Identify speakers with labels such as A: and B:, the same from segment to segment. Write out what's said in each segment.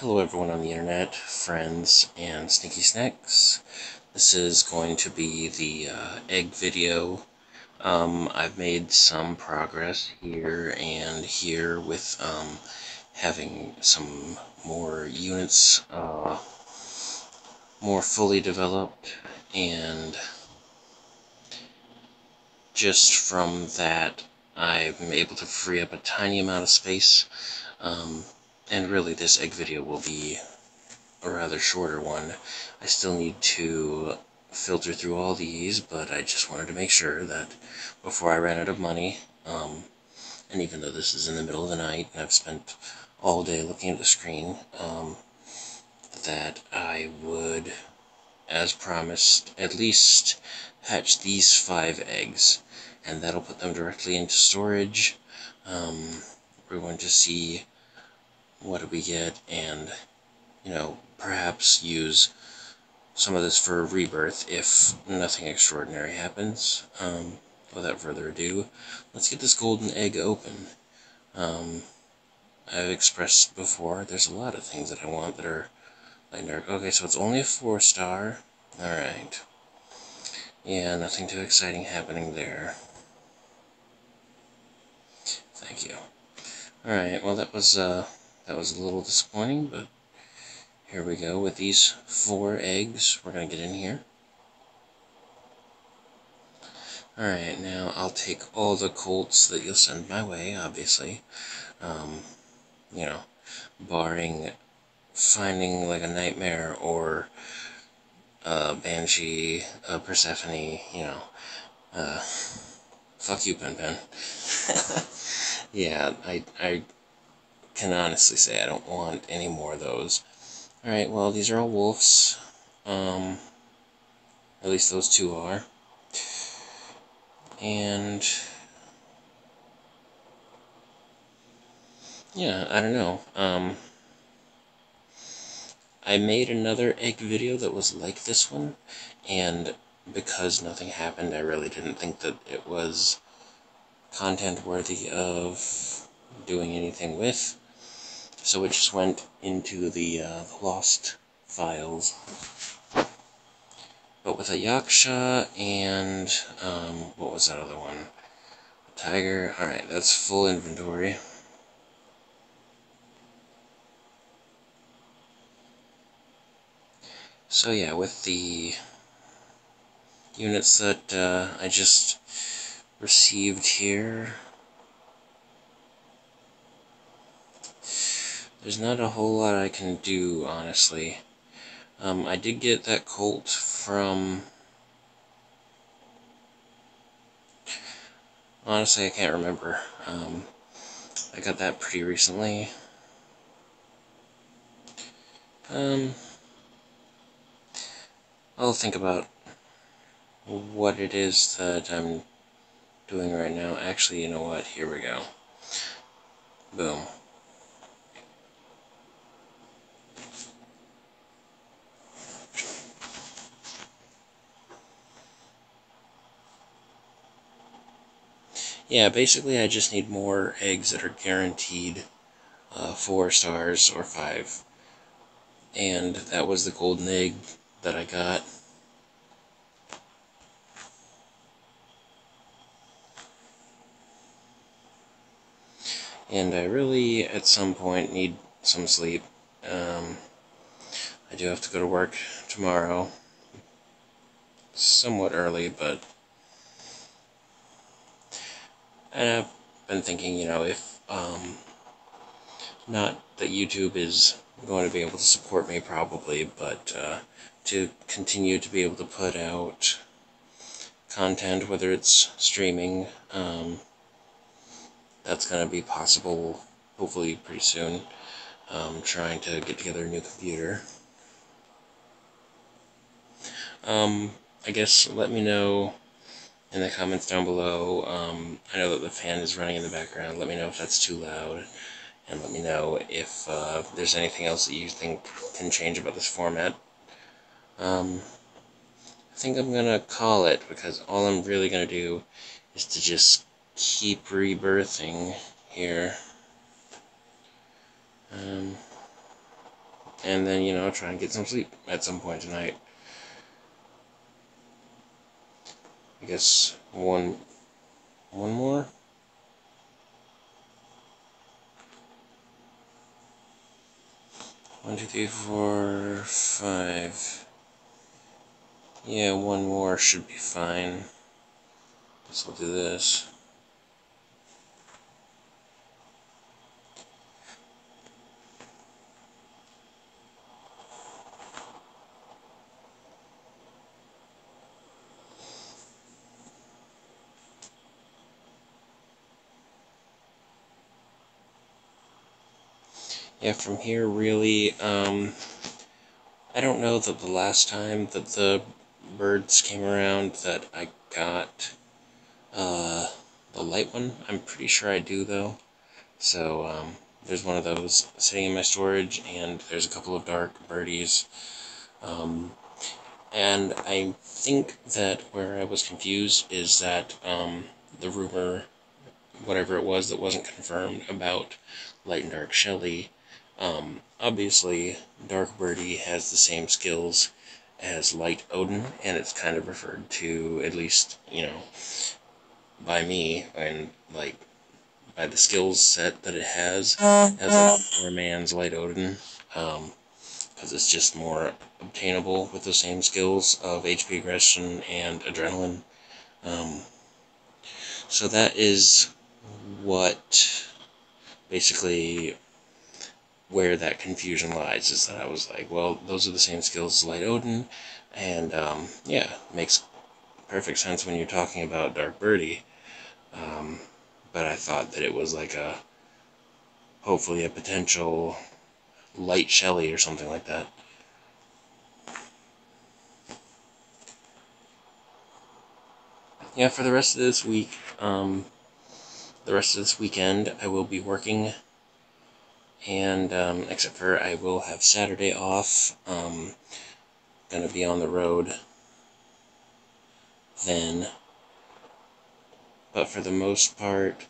A: Hello everyone on the internet, friends and sneaky snacks. This is going to be the egg video. I've made some progress here and here with having some more units more fully developed, and just from that I'm able to free up a tiny amount of space. And really this egg video will be a rather shorter one. I still need to filter through all these, but I just wanted to make sure that before I ran out of money, and even though this is in the middle of the night and I've spent all day looking at the screen, that I would, as promised, at least hatch these 5 eggs, and that'll put them directly into storage. We're going to see what do we get, and perhaps use some of this for a rebirth if nothing extraordinary happens. Without further ado, let's get this golden egg open. I've expressed before, there's a lot of things that I want that are light dark. Okay, so it's only a 4-star. Alright. Yeah, nothing too exciting happening there. Thank you. Alright, well that was a little disappointing, but here we go with these 4 eggs. We're going to get in here. Alright, now I'll take all the colts that you'll send my way, obviously. Barring finding like a nightmare or a banshee, a Persephone, fuck you, Pen Pen. Yeah, I can honestly say I don't want any more of those. Alright, well, these are all wolves. At least those 2 are. And yeah, I don't know. I made another egg video that was like this one, and because nothing happened, I really didn't think that it was content worthy of doing anything with. So it just went into the lost files. But with a yaksha and, what was that other one? A tiger. Alright, that's full inventory. So yeah, with the units that I just received here, there's not a whole lot I can do, honestly. I did get that colt from... Honestly, I can't remember. I got that pretty recently. I'll think about what it is that I'm doing right now. Actually, you know what? Here we go. Boom. Yeah, basically I just need more eggs that are guaranteed 4 stars or 5. And that was the golden egg that I got. And I really, at some point, need some sleep. I do have to go to work tomorrow. Somewhat early, but... And I've been thinking, if, not that YouTube is going to be able to support me, probably, but to continue to be able to put out content, whether it's streaming, that's going to be possible, hopefully, pretty soon. Trying to get together a new computer. I guess let me know in the comments down below. I know that the fan is running in the background. Let me know if that's too loud, and let me know if there's anything else that you think can change about this format. I think I'm gonna call it, because all I'm really gonna do is to just keep rebirthing here. and then, you know, try and get some sleep at some point tonight. I guess one more? One, two, three, four, five. Yeah, one more should be fine. Guess we'll do this. Yeah, from here, really, I don't know that the last time that the birds came around that I got, the light one. I'm pretty sure I do, though. So, there's one of those sitting in my storage, and there's a couple of dark birdies. And I think that where I was confused is that, the rumor, whatever it was that wasn't confirmed about Light and Dark Shelly, obviously Dark Birdie has the same skills as Light Odin, and it's kind of referred to, at least, you know, by me, and, like, by the skills set that it has, as like a man's Light Odin, because it's just more obtainable with the same skills of HP aggression and adrenaline. So that is what, basically, where that confusion lies, is that I was like, well, those are the same skills as Light Odin, and, yeah, makes perfect sense when you're talking about Dark Birdie, but I thought that it was like hopefully a potential Light Shelly or something like that. Yeah, for the rest of this week, the rest of this weekend, I will be working, and, except for I will have Saturday off, gonna be on the road then, but for the most part,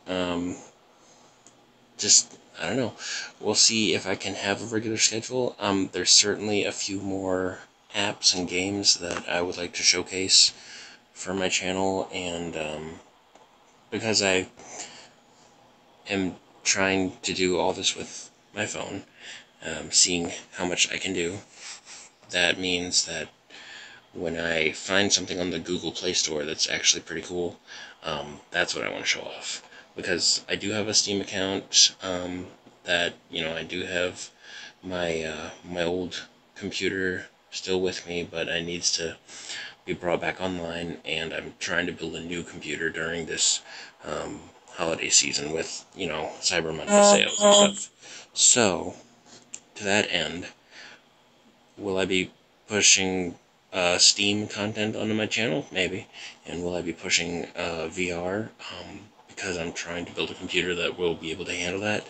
A: just, I don't know, we'll see if I can have a regular schedule. There's certainly a few more apps and games that I would like to showcase for my channel, and, because I am trying to do all this with my phone, seeing how much I can do, that means that when I find something on the Google Play Store that's actually pretty cool, that's what I want to show off. Because I do have a Steam account, that, you know, I do have my, my old computer still with me, but it needs to be brought back online, and I'm trying to build a new computer during this, holiday season with, you know, Cyber Monday sales and stuff. So, to that end, will I be pushing Steam content onto my channel? Maybe. And will I be pushing VR? Because I'm trying to build a computer that will be able to handle that?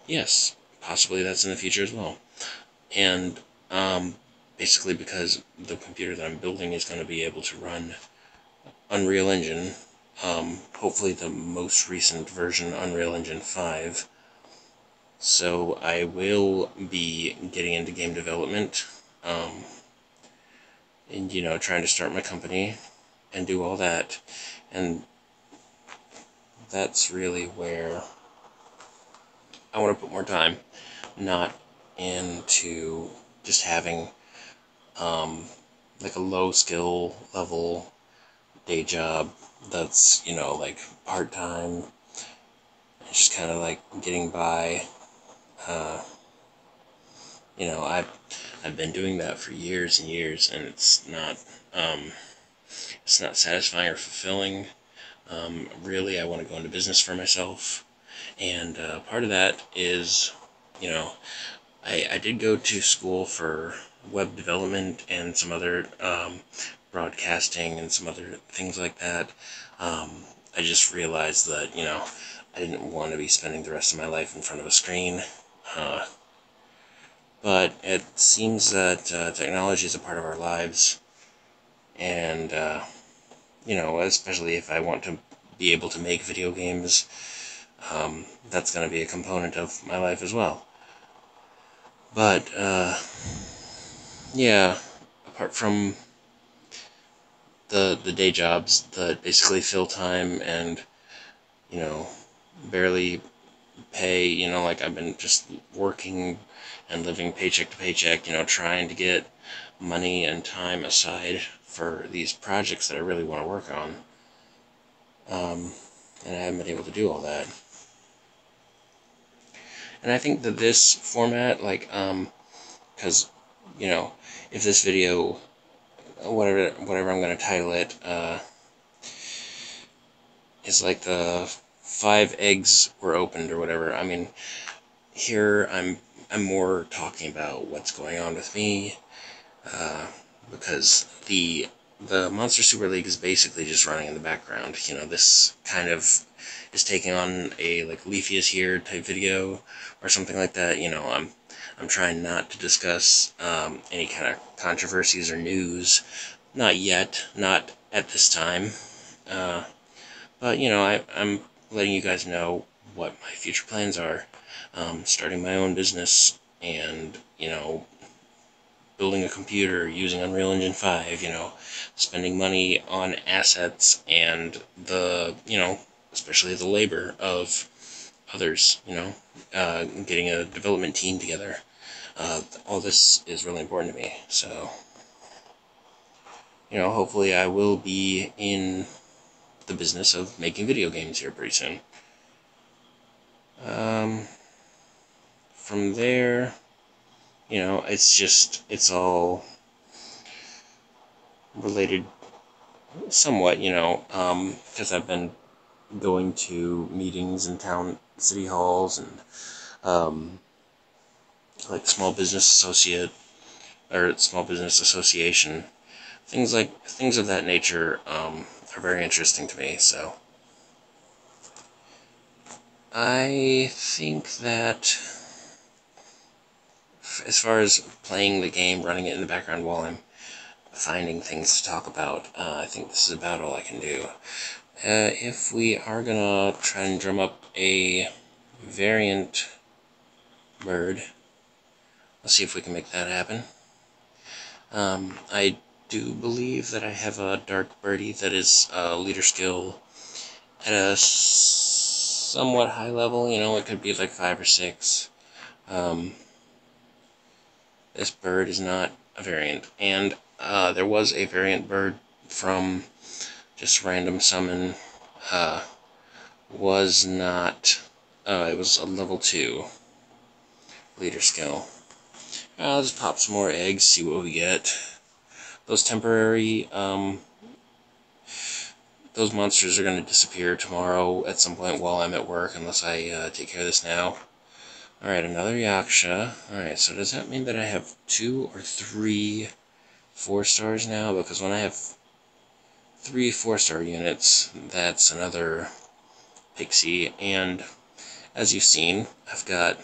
A: Yes. Possibly that's in the future as well. And basically because the computer that I'm building is going to be able to run Unreal Engine, hopefully the most recent version, Unreal Engine 5. So I will be getting into game development, and, you know, trying to start my company and do all that. And that's really where I want to put more time, not into just having, like a low skill level day job that's, you know, like part-time, just kind of like getting by. You know, I've been doing that for years and years, and it's not satisfying or fulfilling. Really, I want to go into business for myself, and part of that is, you know, I did go to school for web development and some other, broadcasting and some other things like that. I just realized that, you know, I didn't want to be spending the rest of my life in front of a screen. But it seems that technology is a part of our lives, and, you know, especially if I want to be able to make video games, that's going to be a component of my life as well. But, yeah, apart from the day jobs that basically fill time and, you know, barely pay, like I've been just working and living paycheck to paycheck, trying to get money and time aside for these projects that I really want to work on. And I haven't been able to do all that. And I think that this format, like, because, if this video, whatever I'm going to title it, is like the 5 eggs were opened or whatever. I mean, here I'm more talking about what's going on with me, because the Monster Super League is basically just running in the background. This kind of is taking on a like Leafy is here type video or something like that. I'm trying not to discuss any kind of controversies or news, not yet, not at this time. But I'm letting you guys know what my future plans are. Starting my own business and building a computer using Unreal Engine 5, spending money on assets and especially the labor of others, getting a development team together. All this is really important to me, so, hopefully I will be in the business of making video games here pretty soon. From there, it's all related somewhat, because I've been going to meetings in city halls and, like small business association, things of that nature, are very interesting to me, so. I think that as far as playing the game, running it in the background while I'm finding things to talk about, I think this is about all I can do. If we are gonna try and drum up a variant bird, let's see if we can make that happen. I do believe that I have a dark birdie that is leader skill at a somewhat high level. It could be like 5 or 6. This bird is not a variant, and there was a variant bird from just random summon. Was not. It was a level 2 leader skill. I'll just pop some more eggs, see what we get. Those temporary, those monsters are going to disappear tomorrow at some point while I'm at work, unless I take care of this now. Alright, another Yaksha. Alright, so does that mean that I have 2 or 3 4-stars now? Because when I have 3 4-star units, that's another Pixie, and as you've seen, I've got,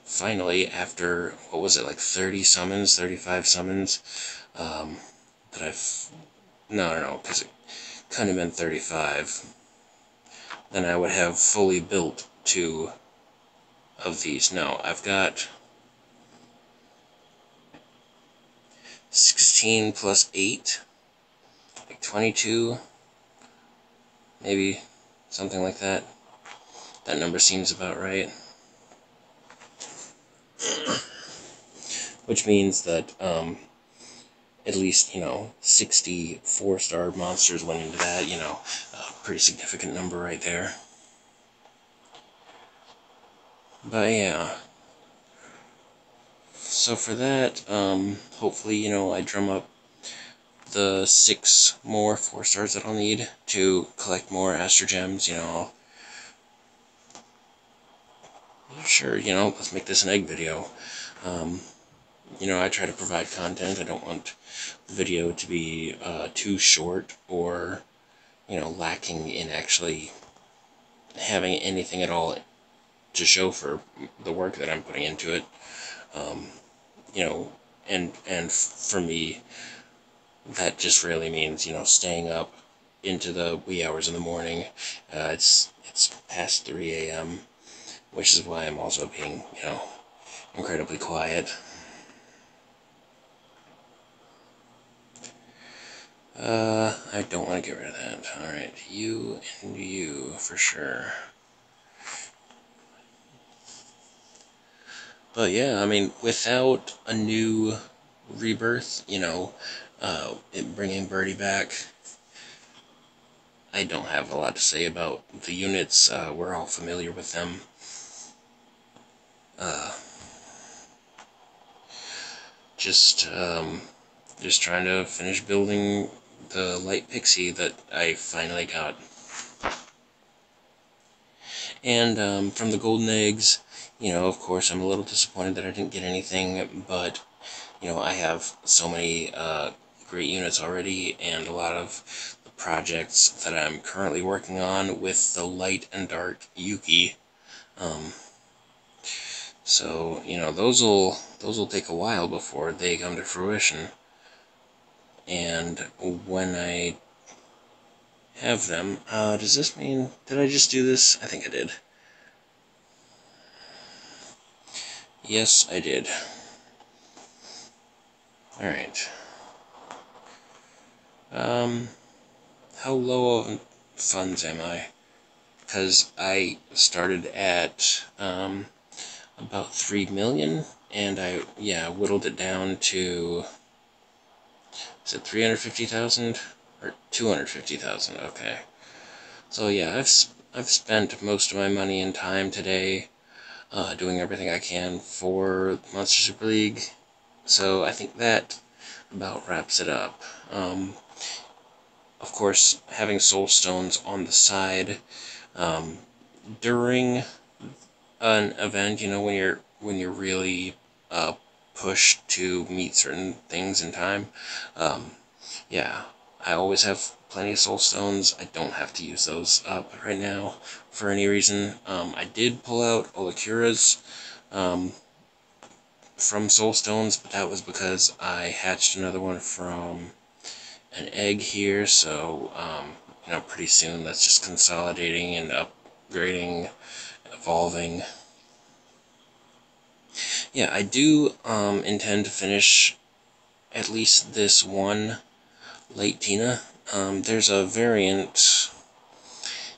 A: finally, after, what was it, like 30 summons, 35 summons, that I've, no, because it couldn't have been 35, then I would have fully built 2 of these. No, I've got 16 plus 8, like 22, maybe something like that. That number seems about right. Which means that at least 60 4-star monsters went into that. A pretty significant number right there. But yeah. So for that, hopefully, I drum up the 6 more 4-stars that I'll need to collect more Astro Gems. Sure, let's make this an egg video. I try to provide content. I don't want the video to be too short or, lacking in actually having anything at all to show for the work that I'm putting into it. And for me, that just really means, staying up into the wee hours in the morning. It's past 3 a.m., which is why I'm also being, incredibly quiet. I don't want to get rid of that. Alright, you and you, for sure. But yeah, I mean, without a new rebirth, you know, bringing Birdie back, I don't have a lot to say about the units. We're all familiar with them. Just trying to finish building the light pixie that I finally got. And from the golden eggs, you know, of course, I'm a little disappointed that I didn't get anything, but, you know, I have so many great units already, and a lot of the projects that I'm currently working on with the light and dark Yuki. So, you know, those will take a while before they come to fruition. And when I have them, does this mean, did I just do this? I think I did. Yes, I did. Alright. How low on funds am I? Because I started at, about 3 million, and I whittled it down to, is it 350,000 or 250,000? Okay. So yeah, I've spent most of my money and time today doing everything I can for Monster Super League. So I think that about wraps it up. Of course, having soul stones on the side during an event, you know, when you're really pushed to meet certain things in time, yeah, I always have plenty of soul stones. I don't have to use those up right now for any reason. I did pull out Olakura's from soul stones, but that was because I hatched another one from an egg here, so you know, pretty soon that's just consolidating and upgrading, evolving. Yeah, I do intend to finish at least this one late Tina. There's a variant,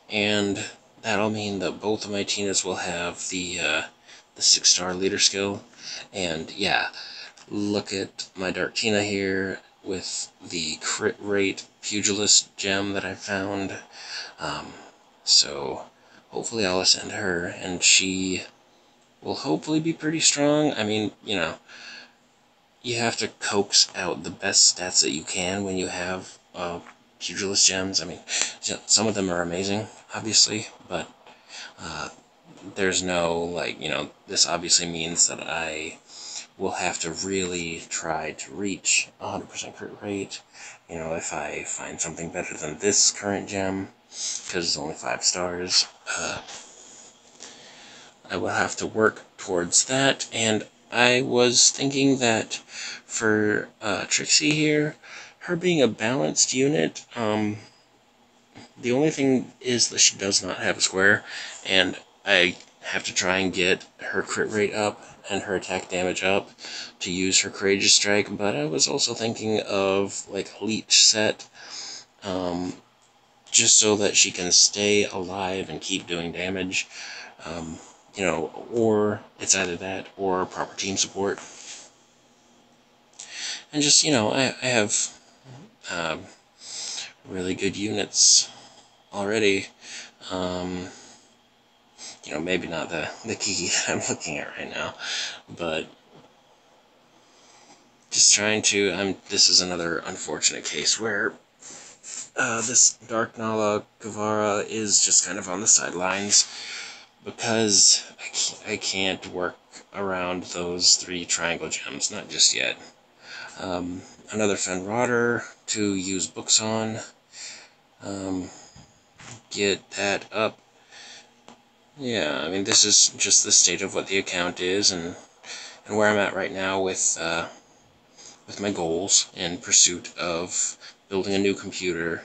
A: and that'll mean that both of my Tinas will have the 6-star leader skill. And yeah, look at my Dark Tina here with the crit rate pugilist gem that I found. So hopefully I'll ascend her, and she will hopefully be pretty strong. I mean, you know, you have to coax out the best stats that you can when you have pugilist gems. I mean, some of them are amazing, obviously, but there's no, like, you know, this obviously means that I will have to really try to reach 100% crit rate, you know, if I find something better than this current gem, because it's only 5 stars. I will have to work towards that, and I was thinking that for Trixie here, her being a balanced unit, the only thing is that she does not have a square, and I have to try and get her crit rate up and her attack damage up to use her Courageous Strike, but I was also thinking of, like, a Leech set, just so that she can stay alive and keep doing damage. You know, or it's either that or proper team support. And just, you know, I have really good units already. You know, maybe not the Kiki that I'm looking at right now, but just trying to, this is another unfortunate case where this Dark Nala Guevara is just kind of on the sidelines, because I can't work around those 3 triangle gems, not just yet. Another Fenrodder to use books on, get that up. Yeah, I mean, this is just the state of what the account is, and where I'm at right now with my goals in pursuit of building a new computer,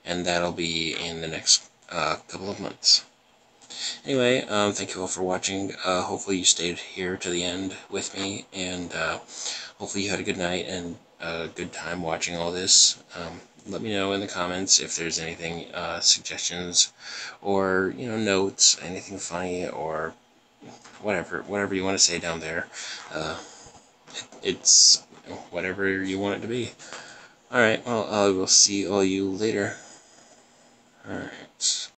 A: and that'll be in the next couple of months. Anyway, thank you all for watching. Hopefully you stayed here to the end with me, and hopefully you had a good night and a good time watching all this. Let me know in the comments if there's anything, suggestions, or, notes, anything funny, or whatever you want to say down there. It's whatever you want it to be. Alright, well, I will see all you later. Alright.